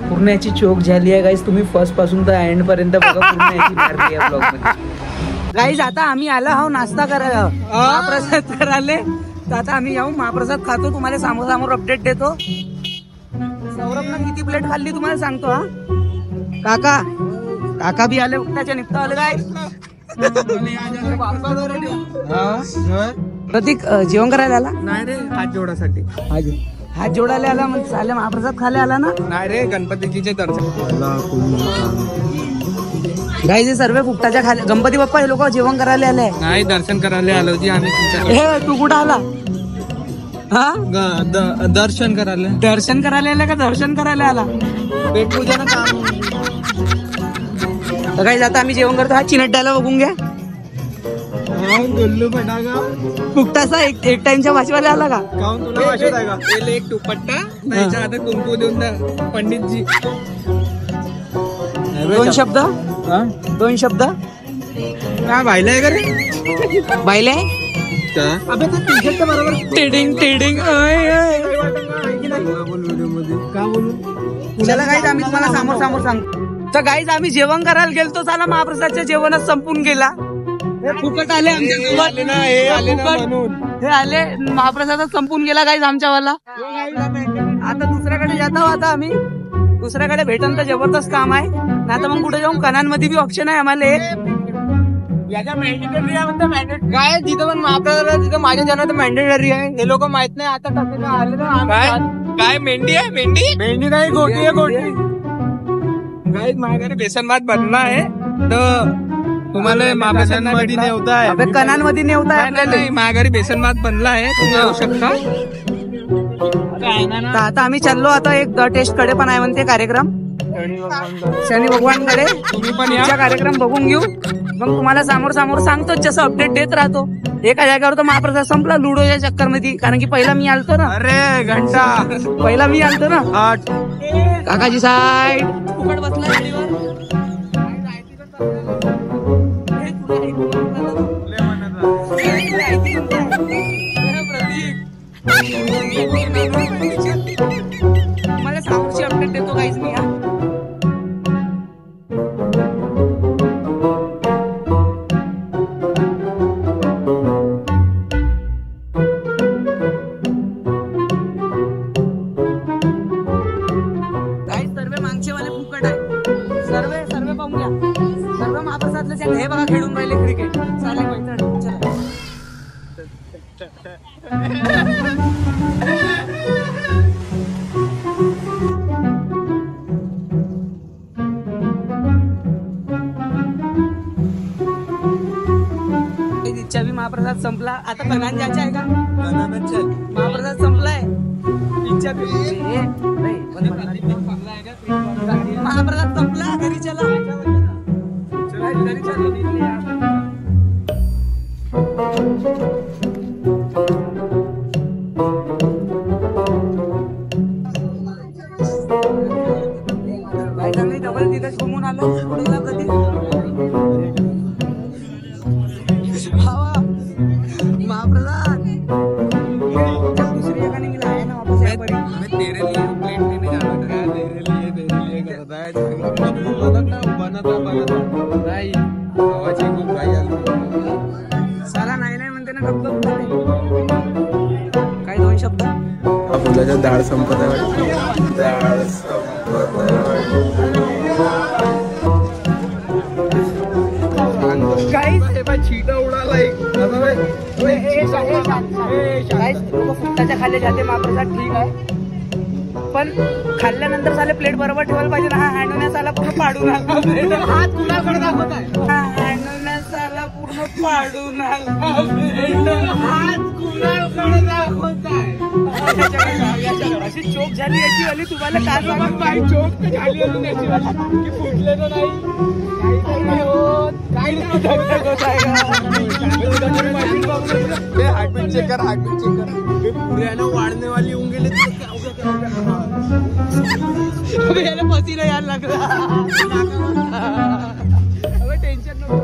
पूर्ण याची चोक झाली आहे गाईज. तुम्ही फर्स्ट पासून तर एंड पर्यंत बघा, पूर्ण याची मारली आहे ब्लॉग मध्ये. गाईज आता आम्ही आलो आहो नाश्ता करायला, महाप्रसाद करायला. तर आता आम्ही येऊ महाप्रसाद खातो, तुम्हाला समोर समोर अपडेट देतो. सौरभनं किती प्लेट खाल्ली तुम्हाला सांगतो. हा काका बी आले, उठण्याच्या निघता आले. काय प्रतीक जेवण करायला आला? नाही रे, हात जोडासाठी. हात जोडायला आला म्हणजे चालले, महाप्रसाद खायला आला ना? नाही रे, गणपतीचे दर्शन. गाईज सर्व फुकटाच्या खाली. गणपती बाप्पा हे लोक जेवण करायला आले नाही, दर्शन करायला आलो जी आम्ही तुमच्याकडे. हे तू कुठं आला? हा दर्शन करायला. दर्शन करायला आला का दर्शन करायला आला? पेट पूजा काम. गाईज आता आम्ही जेवण करतो. हा चिनड्याला बघून घ्या. गोल्लू फटाका फुकटाचा एक टाइमच्या भाजीवाला आला का? तुला वाटत आहे का? एक दुपट्टा नाही आता कुंकू देऊन द्या पंडितजी. दोन शब्द काय बायलाय का रे? बायलाय अबे तो टी शर्ट बरोबर टेडिंग का बोलू. चला गाईज आम्ही तुम्हाला समोर समोर सांगतो. तर गाईज आम्ही जेवण करायला गेलतो, चला महाप्रसादच्या जेवणच संपून गेला. हे फुकट आले आमच्यासोबत, हे आले महाप्रसादच संपून गेला गाईज आमच्यावाला. आता दुसऱ्याकडे जातो. आता आम्ही दुसऱ्याकडे भेटन तर जबरदस्त काम आहे, नाही तर मग कुठे जाऊन कणांमध्ये बी ऑप्शन आहे आम्हाला. याच्या मॅन्डेटरी आहे काय जिथं पण महाप्रसाद तिथं माझ्या जनात मॅन्डेटरी आहे. हे लोक माहित नाही. आता कसं आले ना काय मेंढी आहे. मेंढी नाही, गोटी आहे गोटी. काय माझ्या घरी बेसन भात बनला आहे, तर तुम्हाला महाप्रसादमध्ये नेवता आहे. कणांमध्ये नेवता आहे नाही, माझ्या घरी बेसन भात बनला आहे, तुम्ही येऊ शकता. आता आम्ही चाललो. आता एक टेस्ट कडे पण आहे म्हणते कार्यक्रम, शनी भगवानकडे. तुम्ही पण या कार्यक्रम बघून घेऊ, मग तुम्हाला समोर समोर सांगतो, जसं अपडेट देत राहतो. एका जागेवर तो महाप्रसाद संपला लुडोच्या चक्कर मध्ये, कारण की पहिला मी आलतो ना. अरे घंटा पहिला मी आलतो ना. काकाची साईड फुकट बसला गाडीवर. मला समोरची अपडेट देतो गाईज मी. सर्व पाहून घ्या, सर्व महाप्रसादला. हे बघा खेळून राहिले क्रिकेट. चालेल इच्छा बी महाप्रसाद संपला. आता कणान जायचं आहे का? महाप्रसाद संपलाय. इच्छा महाप्रसाद संपला. घरी चला. घरी चला. डबल तिथेच घुमून आलो. कधी महाप्रसाद दुसरी जगह निघाला आहे ना वापस. तेरे लिए प्लेट लेने जाना था. तेरे लिए करता है नाही भावाची खूप घाई आली. साला नाही म्हणते ना. गप्प काय दोन शब्द. फुलाच्या डाळ संपत आहे. डाळ छीटा उडाला. फुकटाच्या खाल्ले जाते महाप्रसाद, ठीक आहे, पण खाल्ल्यानंतर साले प्लेट बरोबर ठेवायला पाहिजे ना. हा हँडवण्यास आला पूर्ण पाडून आला. हात कुणाकडे दाखवत आहे? हा हँडवण्यास आला पूर्ण पाडून आला. हात कुणाकडे दाखवत आहे? अशी चोक झाली याची वाली. तुम्हाला काय सांगू बाई, चोक तर झाली अजून याची वाली की फुटले तर नाही. काही होत हार्टबीट चेक कर. पुऱ्याला वाढणे वाली होऊन गेले. याला पसीना यायला लागला. टेन्शन नको.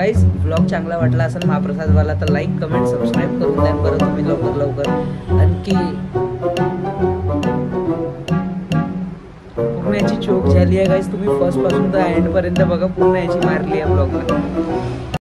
गाईज ब्लॉग चांगला वाटला असेल महाप्रसादवाला तर लाईक कमेंट सबस्क्राईब करून द्या बरं तुम्ही लवकर. आणखी पूर्ण याची चोक झाली आहे गाईज. तुम्ही फर्स्ट पासून तर एंड पर्यंत बघा, पूर्ण याची मारली आहे ब्लॉगला.